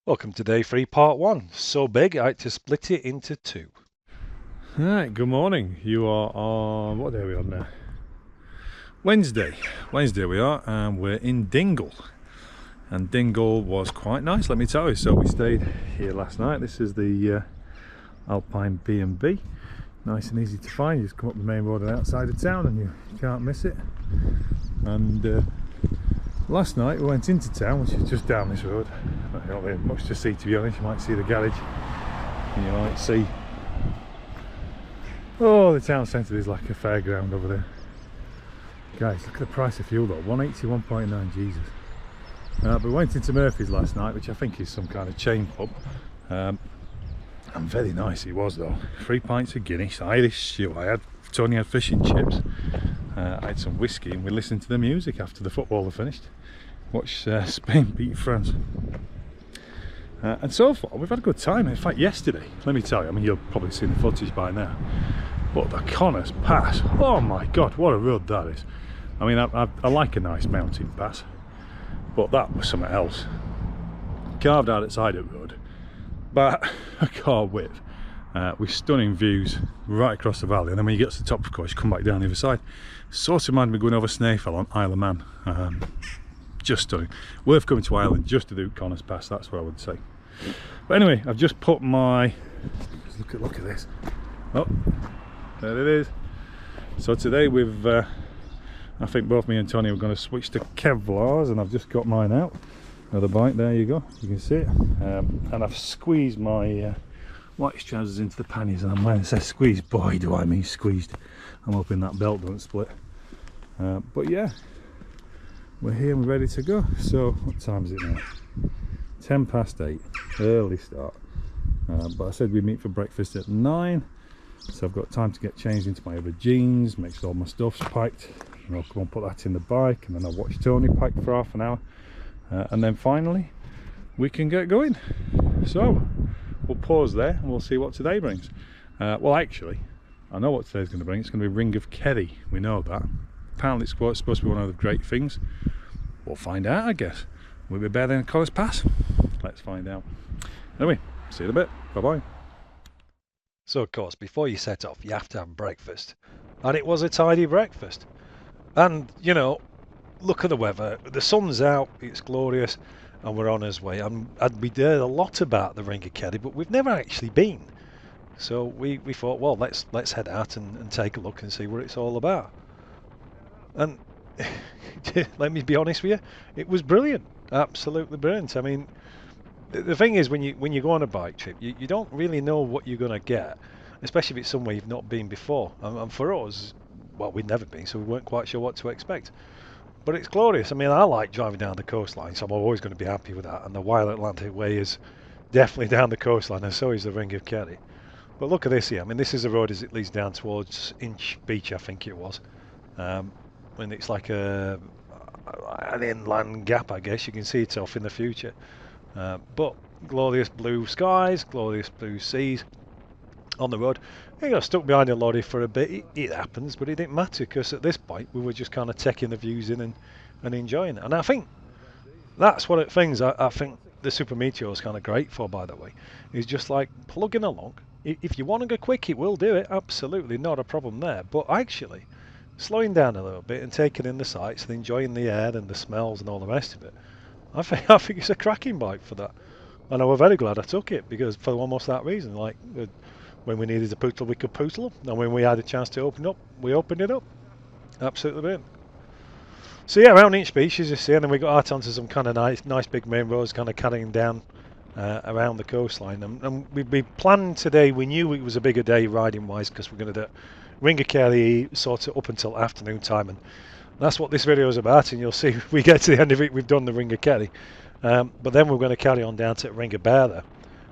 Welcome to day 3, part 1. So big, I had to split it into 2. Alright, good morning. You are on, what day are we on now? Wednesday we are, and we're in Dingle. And Dingle was quite nice, let me tell you. So we stayed here last night. This is the Alpine B&B. Nice and easy to find. You just come up the main road and outside of town and you can't miss it. And last night we went into town, which is just down this road. Not really much to see, to be honest. You might see the garage and you might see, oh, the town centre is like a fairground over there. Guys, look at the price of fuel though, 180, 1.9, Jesus. But we went into Murphy's last night, which I think is some kind of chain pub. And very nice it was though. 3 pints of Guinness, Irish stew. Tony had fish and chips. I had some whiskey and we listened to the music after the football had finished. Watched Spain beat France. And so far we've had a good time. In fact, yesterday, let me tell you, I mean, you've probably seen the footage by now, but the Connors Pass, oh my god, what a road that is. I mean, I like a nice mountain pass, but that was something else. Carved out outside the road, but a car width, with stunning views right across the valley. And then when you get to the top, of course, you come back down the other side. Sort of reminded me of going over Snaefell on Isle of Man. Just stunning. Worth coming to Ireland just to do Connors Pass, that's what I would say. But anyway, I've just put my, look at this. Oh, there it is. So today we've, I think both me and Tony are going to switch to Kevlars, and I've just got mine out. Another bite, there you go, you can see it. And I've squeezed my white trousers into the panniers, and I'm wearing, it says squeezed. Boy, do I mean squeezed. I'm hoping that belt don't split. But yeah, we're here and we're ready to go. So what time is it now? 10 past 8, early start. But I said we'd meet for breakfast at 9, so I've got time to get changed into my other jeans, make sure all my stuff's packed, and I'll come and put that in the bike, and then I'll watch Tony pack for half an hour, and then finally we can get going. So we'll pause there and we'll see what today brings. Well, actually, I know what today's going to bring. It's going to be Ring of Kerry, we know that. Apparently it's supposed to be one of the great things. We'll find out, I guess. Will it be better than Connors Pass? Let's find out. Anyway, see you in a bit. Bye-bye. So of course, before you set off, you have to have breakfast. And it was a tidy breakfast. And, you know, look at the weather. The sun's out, it's glorious, and we're on our way. And we heard a lot about the Ring of Kerry, but we've never actually been. So we thought, well, let's head out and take a look and see what it's all about. And let me be honest with you, it was brilliant, absolutely brilliant. I mean, the thing is, when you go on a bike trip, you don't really know what you're going to get, especially if it's somewhere you've not been before. And for us, well, we'd never been, so we weren't quite sure what to expect. But it's glorious. I mean, I like driving down the coastline, so I'm always going to be happy with that. And the Wild Atlantic Way is definitely down the coastline, and so is the Ring of Kerry. But look at this here. I mean, this is the road as it leads down towards Inch Beach, I think it was. And it's like an inland gap, I guess. You can see it off in the future. But glorious blue skies, glorious blue seas on the road. I got stuck behind a lorry for a bit. It happens, but it didn't matter, because at this point we were just kind of taking the views in and enjoying it. And I think that's what things I think the Super Meteor is kind of great for, by the way, is just like plugging along. If you want to go quick, it will do it, absolutely not a problem there. But actually, slowing down a little bit and taking in the sights and enjoying the air and the smells and all the rest of it, I think it's a cracking bike for that. And I was very glad I took it, because for almost that reason, like when we needed to poodle, we could poodle, and when we had a chance to open up, we opened it up. Absolutely brilliant. So yeah, around Inch Beach, as you see, and then we got out onto some kind of nice big main roads, kind of carrying down around the coastline. And we planned today, we knew it was a bigger day riding wise, because we're going to do Ring of Kerry sort of up until afternoon time, and that's what this video is about. And you'll see we get to the end of it, we've done the Ring of Kerry, but then we're going to carry on down to Ring of Bear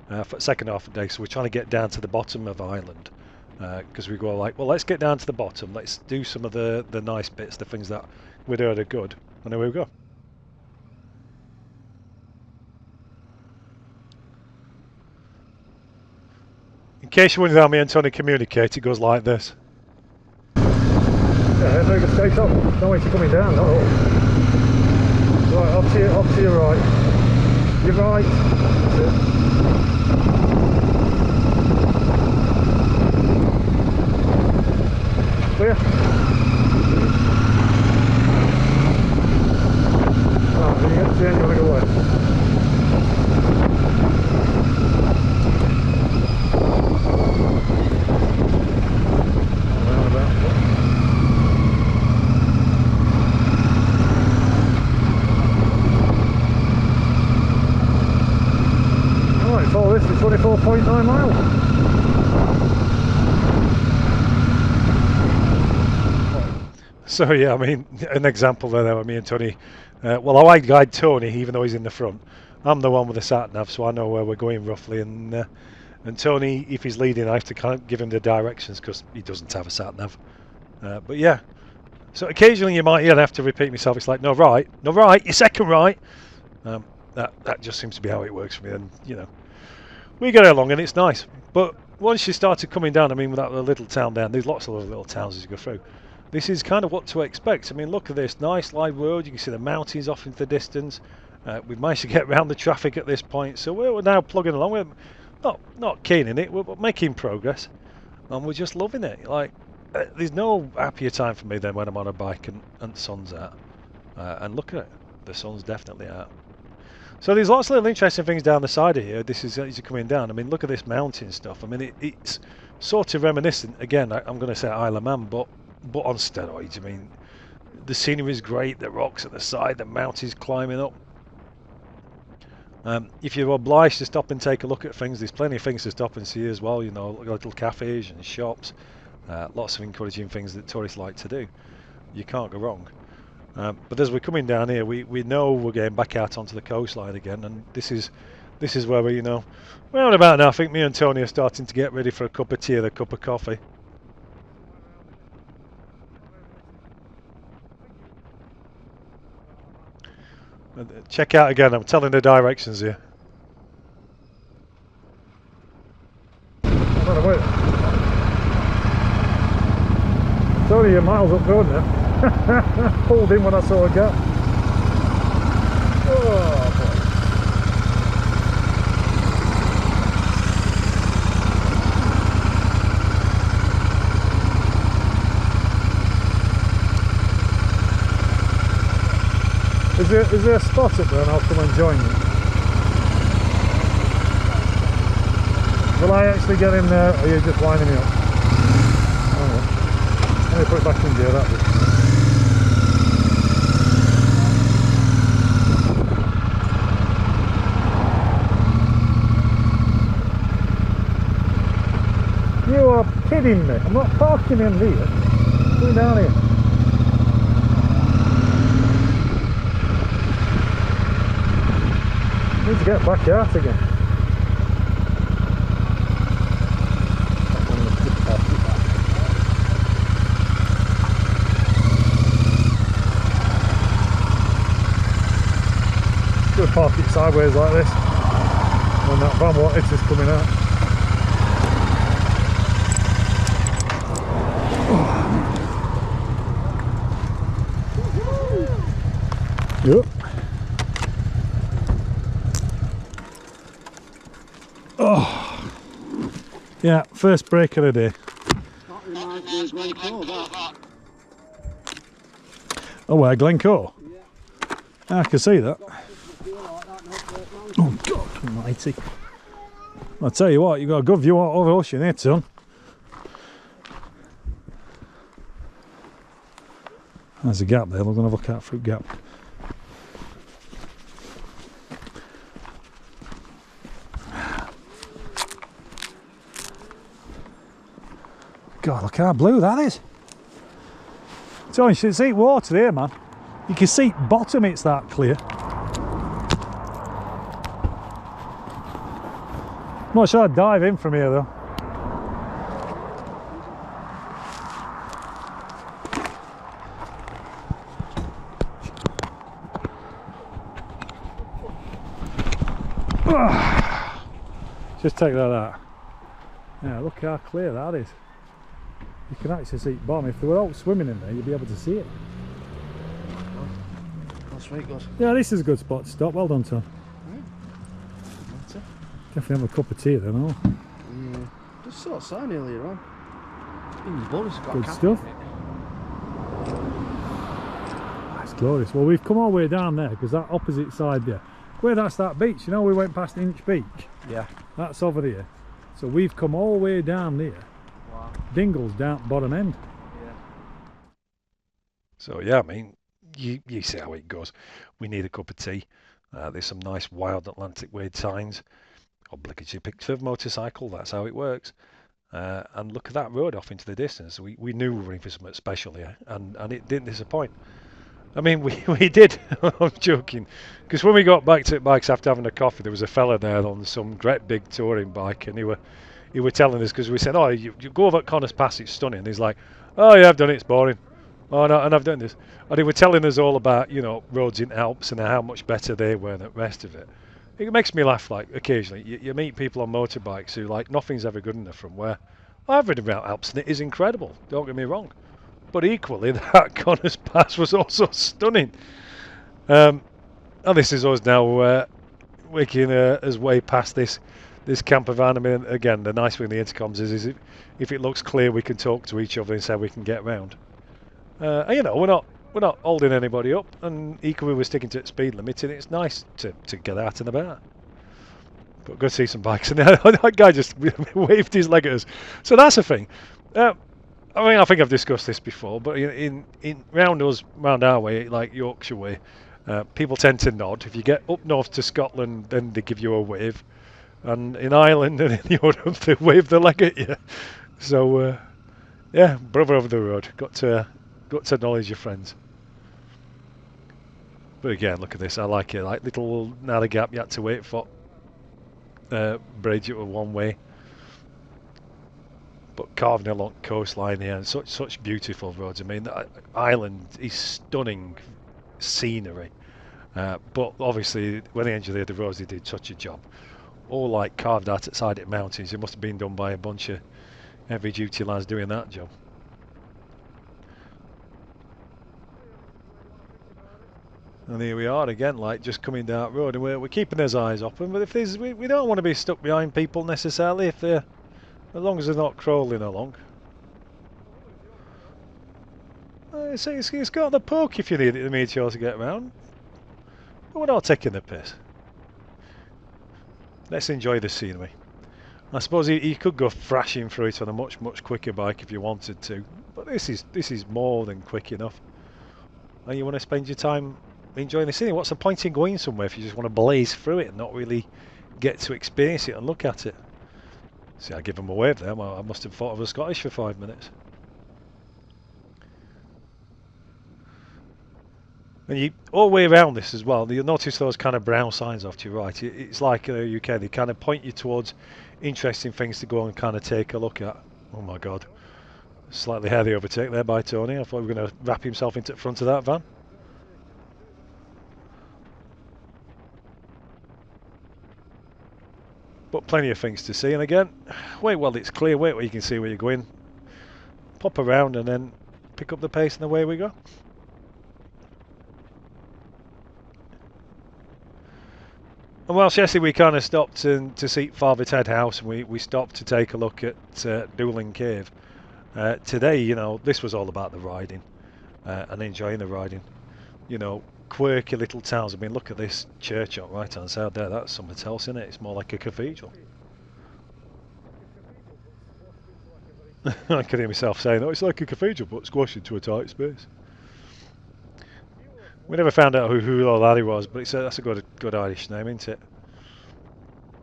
for the second half of the day. So we're trying to get down to the bottom of Ireland, because we go like, well, let's get down to the bottom, let's do some of the nice bits, the things that we heard are good, and there we go. In case you wonder how me and Tony communicate, it goes like this. Yeah, take a straight up. No way to coming down, not all. Right, off to your right. You're right. So this is 24.9 miles. So yeah, I mean, an example there, me and Tony. Well, I guide Tony, even though he's in the front. I'm the one with the sat nav, so I know where we're going roughly. And Tony, if he's leading, I have to kind of give him the directions because he doesn't have a sat nav. But yeah, so occasionally you might have to repeat myself. It's like, no right, your second right. That just seems to be how it works for me. And we get along and it's nice. But once you started coming down, I mean, with that little town down, there's lots of other little towns as you go through. This is kind of what to expect. I mean, look at this nice live road. You can see the mountains off into the distance. We've managed to get around the traffic at this point, so we're now plugging along. We're not keen in it, we're making progress, and we're just loving it. Like, there's no happier time for me than when I'm on a bike and the sun's out. And look at it, the sun's definitely out. So there's lots of little interesting things down the side of here. This is as you're coming down. I mean, look at this mountain stuff. I mean, it's sort of reminiscent. Again, I'm going to say Isle of Man, but on steroids. I mean, the scenery is great. The rocks at the side, the mountains climbing up. If you're obliged to stop and take a look at things, there's plenty of things to stop and see as well. Little cafes and shops. Lots of encouraging things that tourists like to do. You can't go wrong. But as we're coming down here, we know we're getting back out onto the coastline again, and this is where we're about now. I think me and Tony are starting to get ready for a cup of tea or a cup of coffee. And check out again. I'm telling the directions here. Sorry, you're miles up road now. Pulled in when I saw a gap. Oh boy. Is there a spot up there and I'll come and join you? Will I actually get in there or are you just winding me up? Oh, let me put it back in gear, that bit. You are kidding me. I'm not parking in here. Going down here. Need to get back out again. Just park it sideways like this when that van water is coming out. Yep. Oh, yeah, first break of the day. That reminds me of Glencoe, that. Oh, where, Glencoe? Yeah. I can see that. Like that, no, Oh, God almighty. I'll tell you what, you've got a good view out over the ocean here, son. There's a gap there, we're going to look out through gap. God, look how blue that is. So you should see water here, man. You can see bottom, it's that clear. I'm not sure I'd dive in from here though. Just take that out. Yeah, look how clear that is. You can actually see it bottom. If they were out swimming in there, you'd be able to see it. That's right, good. Yeah, this is a good spot to stop. Well done, Tom. Definitely have a cup of tea then, oh. Yeah. Just saw a sign earlier on. In the boat, it's got Good a cap stuff. on it. That's glorious. Well, we've come all the way down there because that opposite side there, where that's that beach, you know, we went past Inch Beach. Yeah. That's over there. So we've come all the way down there. Wow. Dingle's down bottom end. Yeah. So yeah, I mean, you see how it goes. We need a cup of tea. There's some nice wild Atlantic wave signs. obligatory picture of motorcycle. That's how it works. And look at that road off into the distance. We knew we were in for something special here, and it didn't disappoint. I mean, we did. I'm joking, because when we got back to bikes after having a coffee, there was a fella there on some great big touring bike, and he were telling us, because we said, "Oh, you go over at Connors Pass, it's stunning." And he's like, "Oh yeah, I've done it. It's boring. Oh no, and I've done this." And he were telling us all about roads in Alps and how much better they were than the rest of it. It makes me laugh. Like occasionally, you meet people on motorbikes who like nothing's ever good enough from where I've ridden around Alps and it is incredible. Don't get me wrong. But equally, that Connors Pass was also stunning. And this is us now making us way past this camper van. I mean, again, the nice thing with the intercoms is if it looks clear, we can talk to each other and say we can get round. And, we're not holding anybody up, and equally we're sticking to the speed limit, and it's nice to get out and about. But go see some bikes, and that guy just waved his leg at us. So that's the thing. I think I've discussed this before, but in round our way, like Yorkshire way, people tend to nod. If you get up north to Scotland, then they give you a wave, and in Ireland and in Europe, they wave their leg at you. So yeah, brother over the road. Got to acknowledge your friends. But again, look at this. I like it. Like little narrow gap you had to wait for. Bridge, it was one way. But carving along coastline here, and such beautiful roads. I mean, the island is stunning scenery. But obviously, when they engineered the roads, they did such a job. All like carved out at side of mountains. It must have been done by a bunch of heavy-duty lads doing that job. And here we are again, like just coming down the road, and we're keeping his eyes open. But if there's, we don't want to be stuck behind people necessarily. If they're, as long as they're not crawling along. It's got the poke if you need it to meet yours to get round. But we're not taking the piss. Let's enjoy the scenery. I suppose you could go thrashing through it on a much quicker bike if you wanted to, but this is more than quick enough. And you want to spend your time enjoying the scenery. What's the point in going somewhere if you just want to blaze through it and not really get to experience it and look at it? See, I give them a wave there. I must have thought I was Scottish for 5 minutes. And you all the way around this as well, you'll notice those kind of brown signs off to your right. It's like in the UK, they kind of point you towards interesting things to go and kind of take a look at. Oh my God. Slightly heavy overtake there by Tony. I thought we were going to wrap himself into the front of that van. But plenty of things to see. And again, wait while it's clear. Wait where you can see where you're going. Pop around and then pick up the pace and away we go. And whilst yesterday we kind of stopped to see Father Ted House, and we stopped to take a look at Dooling Cave. Today, this was all about the riding and enjoying the riding. Quirky little towns. I mean, look at this church on right hand side there. That's something else, isn't it? It's more like a cathedral. I can hear myself saying, "Oh, it's like a cathedral, but squashed into a tight space." We never found out who the laddie was, but that's a good Irish name, isn't it?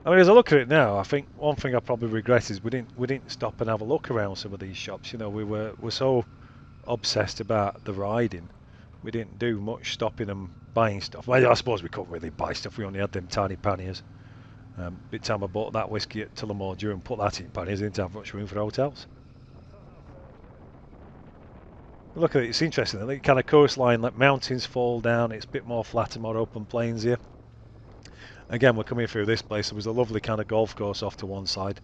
I mean, as I look at it now, I think one thing I probably regret is we didn't stop and have a look around some of these shops. We're so obsessed about the riding, we didn't do much stopping and buying stuff. Well, I suppose we couldn't really buy stuff. We only had them tiny panniers. By the time I bought that whiskey at Tullamore and put that in panniers, I didn't have much room for hotels. Look at it, it's interesting. The kind of coastline, like mountains fall down. It's a bit more flat and more open plains here. Again, we're coming through this place. There was a lovely kind of golf course off to one side.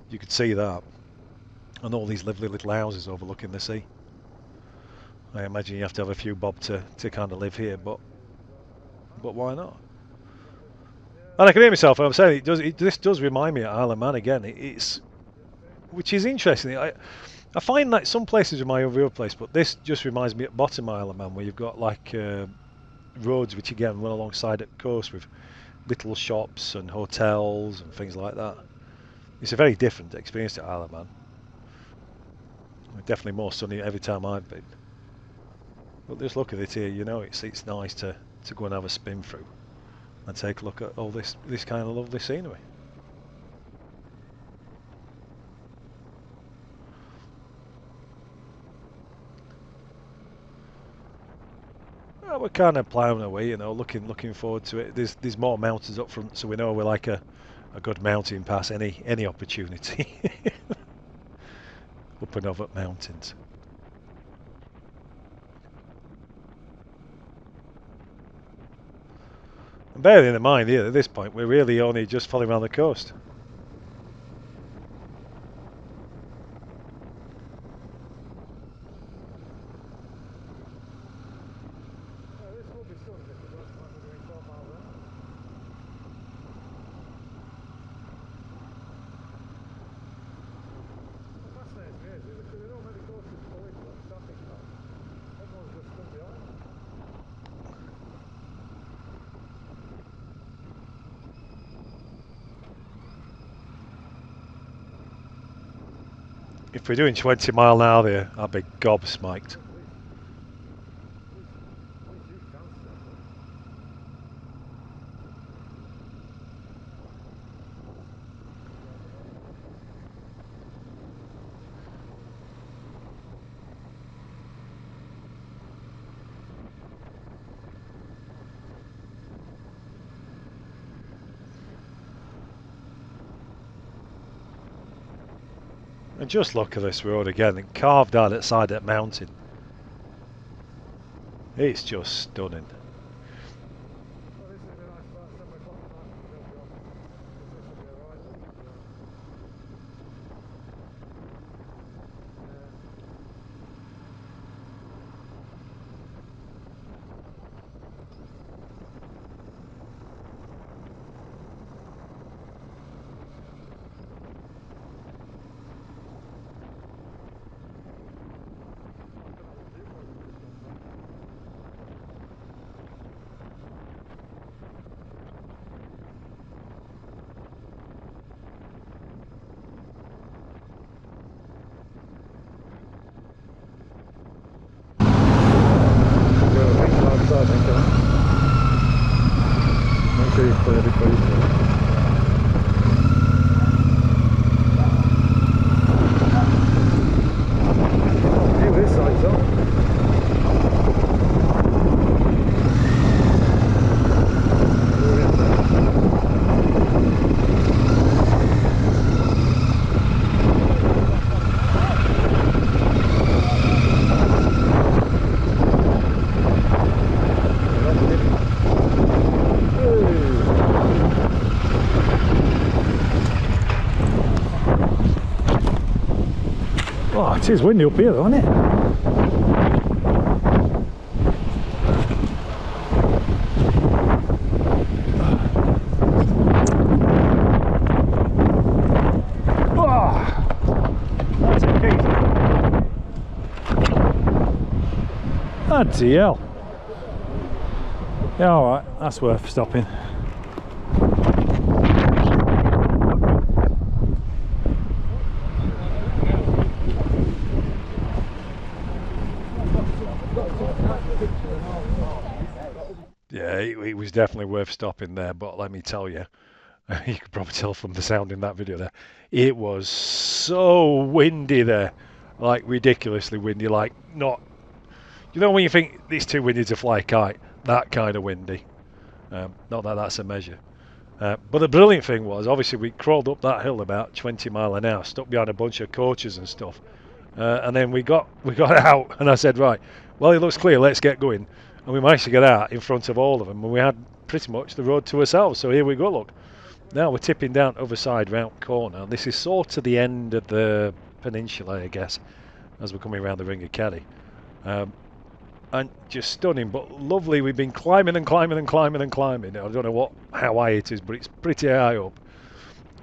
You could see that. And all these lovely little houses overlooking the sea. I imagine you have to have a few bob to kind of live here, but why not? And I can hear myself. I'm saying this does remind me of Isle of Man again. Which is interesting. I find that some places remind me of your place, but this just reminds me at bottom Isle of Man, where you've got like roads which again run alongside at the coast with little shops and hotels and things like that. It's a very different experience to Isle of Man. Definitely more sunny every time I've been. But just look at it here, it's nice to go and have a spin through and take a look at all this kind of lovely scenery. we're kind of ploughing away, you know, looking forward to it. There's more mountains up front, so we know we're like a good mountain pass any opportunity. Up and over mountains. And bearing in mind here, at this point, we're really only just following around the coast. If we're doing 20 mile an hour there, I'd be gobsmacked. And just look at this road again, and carved out outside that mountain. It's just stunning. Make sure you clear before you clear. Hey, this side's up. Oh, it is windy up here though, isn't it? That's okay. Bloody hell. Yeah, alright, that's worth stopping. Yeah, it was definitely worth stopping there, but let me tell you, you could probably tell from the sound in that video there, it was so windy there, like ridiculously windy, like not, you know when you think it's too windy to fly a kite, that kind of windy. Not that that's a measure. But the brilliant thing was, obviously we crawled up that hill about 20 mile an hour, stuck behind a bunch of coaches and stuff, and then we got out, and I said, right, well it looks clear, let's get going. And we managed to get out in front of all of them, and we had pretty much the road to ourselves. So here we go, look. Now we're tipping down the other side, round corner. This is sort of the end of the peninsula, I guess, as we're coming around the Ring of Kerry. And just stunning, but lovely. We've been climbing and climbing and climbing and climbing. I don't know how high it is, but it's pretty high up.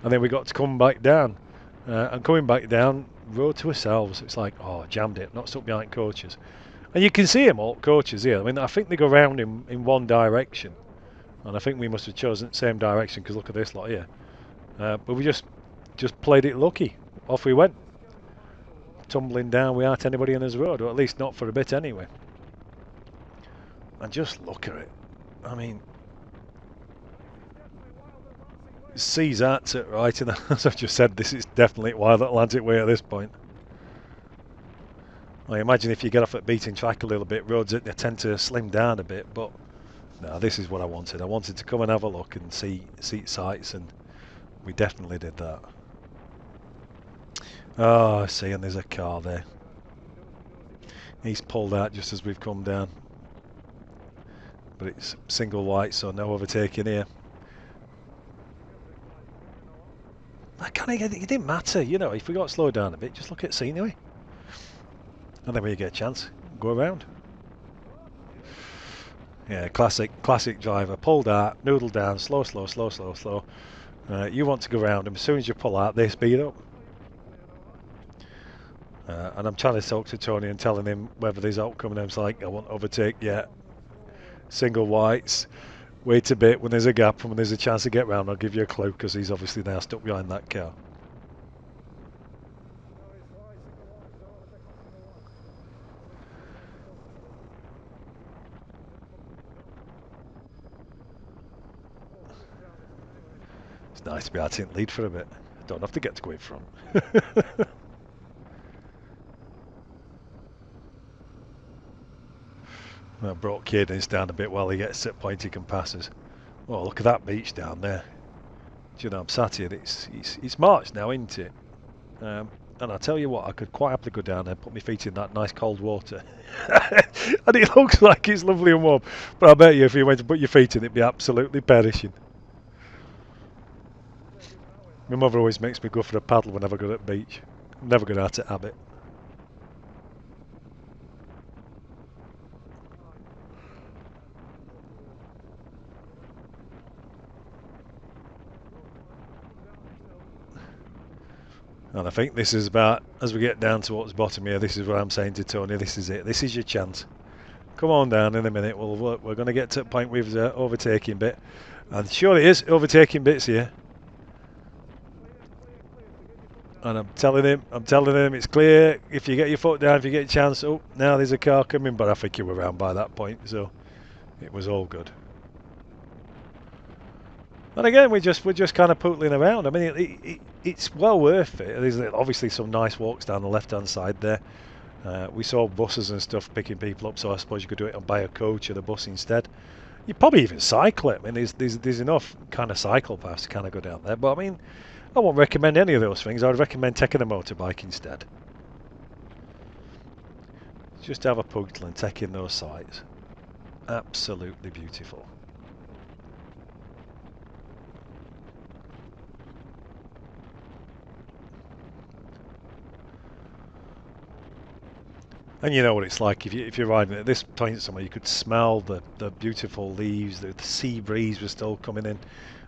And then we got to come back down. And coming back down, road to ourselves. It's like, oh, jammed it, not stuck behind coaches. And you can see them all, coaches here. I mean, I think they go round in one direction. And I think we must have chosen the same direction, because look at this lot here. But we just played it lucky. Off we went. Tumbling down without anybody on his road, or at least not for a bit anyway. And just look at it. I mean, sea's at it, right? And as I've just said, this is definitely Wild Atlantic Way at this point. I imagine if you get off at beaten track a little bit, roads they tend to slim down a bit, but no, this is what I wanted. I wanted to come and have a look and see sights, and we definitely did that. Oh, I see, and there's a car there. He's pulled out just as we've come down. But it's single white, so no overtaking here. It didn't matter, you know, if we got slowed down a bit, just look at scenery. And then when you get a chance, go around. Yeah, classic driver. Pulled out, noodled down, slow. You want to go around them. As soon as you pull out, they speed up. And I'm trying to talk to Tony and telling him whether there's outcome, and I'm like, I won't overtake yet. Single whites. Wait a bit. When there's a gap and when there's a chance to get round, I'll give you a clue, because he's obviously now stuck behind that car. It's nice to be out in lead for a bit. Don't have to get to go in front. I brought Cadence down a bit while he gets set point he can pass us. Oh, look at that beach down there. Do you know, I'm sat here. It's March now, isn't it? And I tell you what, I could quite happily go down there and put my feet in that nice cold water. And it looks like it's lovely and warm. But I bet you if you went to put your feet in, it'd be absolutely perishing. My mother always makes me go for a paddle whenever I go to the beach. I'm never going out of habit. And I think this is about, as we get down towards the bottom here, this is what I'm saying to Tony, this is it. This is your chance. Come on down in a minute. We're going to get to the point with the overtaking bit. And sure it is, overtaking bits here. And I'm telling him it's clear. If you get your foot down, if you get a chance, oh, now there's a car coming. But I think you were around by that point, so it was all good. And again, we're just kind of pootling around. I mean, it's well worth it. There's obviously some nice walks down the left-hand side there. We saw buses and stuff picking people up, so I suppose you could do it by a coach or the bus instead. You probably even cycle it. I mean, there's enough kind of cycle paths to kind of go down there. But I mean, I won't recommend any of those things. I would recommend taking a motorbike instead. Just have a pootle and take in those sights. Absolutely beautiful. And you know what it's like if you're riding at this point somewhere, you could smell the beautiful leaves. The sea breeze was still coming in.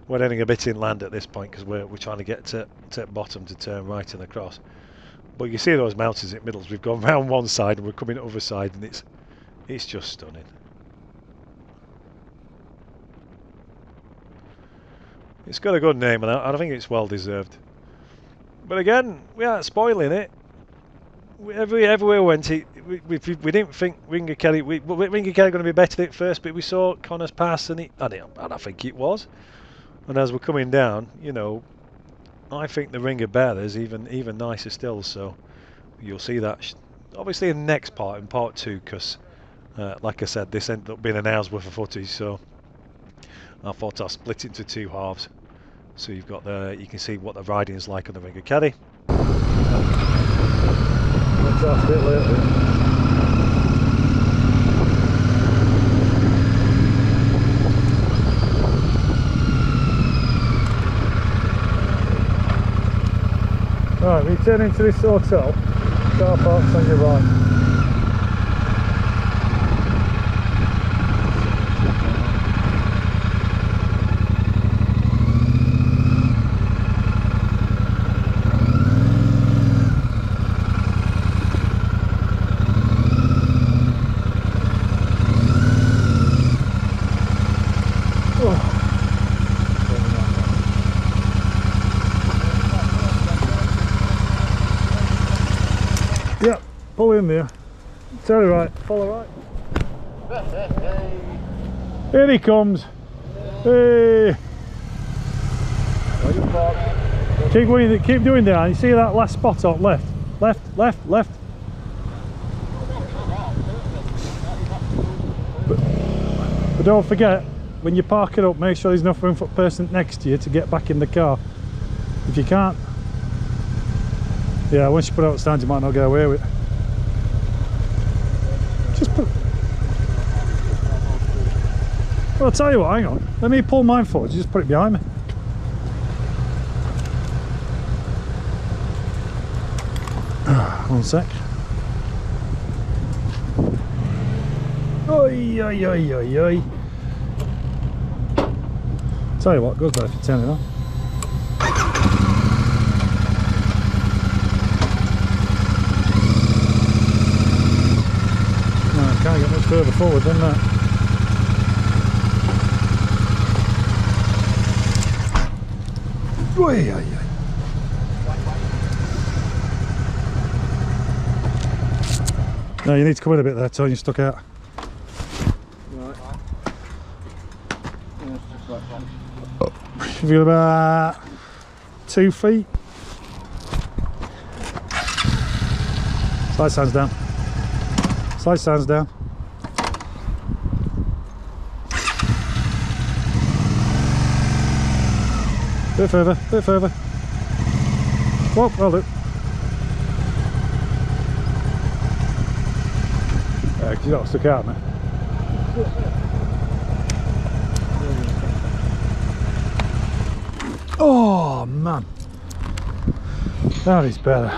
We're heading a bit inland at this point because we're trying to get to bottom to turn right and across. But you see those mountains in middles. We've gone round one side and we're coming to the other side, and it's just stunning. It's got a good name, and I think it's well deserved. But again, we aren't spoiling it. Everywhere we went, we didn't think Ring of Kerry. Ring of Kerry going to be better at first, but we saw Connor's Pass, and I think it was. And as we're coming down, you know, I think the Ring of Bear is even nicer still. So you'll see that obviously in the next part, in part 2, because like I said, this ended up being an hour's worth of footage. So I thought I'll split it into 2 halves. So you've got you can see what the riding is like on the Ring of Kerry. That's it lately. Right, we turn into this hotel. Car park's on your right. Yeah, pull in there. Turn right, follow right. Here he comes. Hey. Keep doing that. You see that last spot up left? Left. But don't forget, when you park it up, make sure there's enough room for the person next to you to get back in the car. If you can't, yeah, once you put it out the stand, you might not get away with it. Just put. Well, I'll tell you what, hang on. Let me pull mine forward, you just put it behind me. One sec. Oi, oi, oi, oi, oi. Tell you what, goes better if you turn it on. No, I can't get much further forward than that. Oi, oi, oi. No, you need to come in a bit there, Tony, you're stuck out. Right. Yeah, it's just like that. You've got about 2 feet. Slide stands down. Slide stands down. Bit further, bit further. Whoa, hold it. Yeah, because you're not stuck out, man. Oh, man. That is better.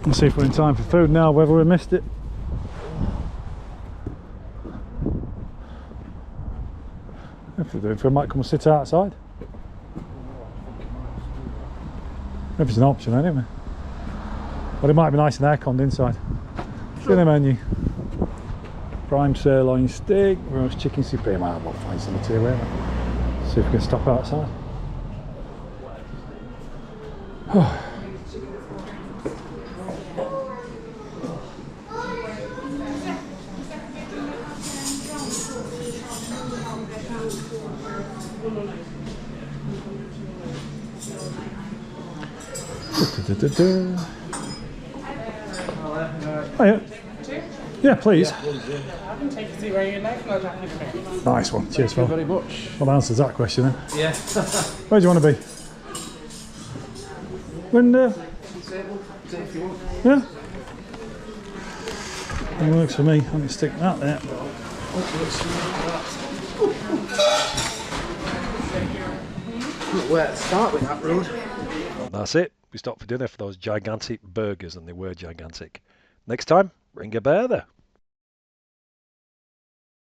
Let's see if we're in time for food now, whether we missed it. If we do, if we might come and sit outside. If it's an option anyway. But it might be nice and air-conned inside. See the menu. Prime sirloin steak, roast chicken supreme. I will find some material. See if we can stop outside. Oh, yeah. Yeah, please. Take a seat where you like, and I'll drop you the bag. Nice one. Cheers, Thank Phil. you very much. Well, that answers that question then. Yeah. Where do you want to be? When, If you want. yeah? It works for me. Let me stick that there. Where to start with that road? That's it. We stopped for dinner for those gigantic burgers, and they were gigantic. Next time, ring a bear there.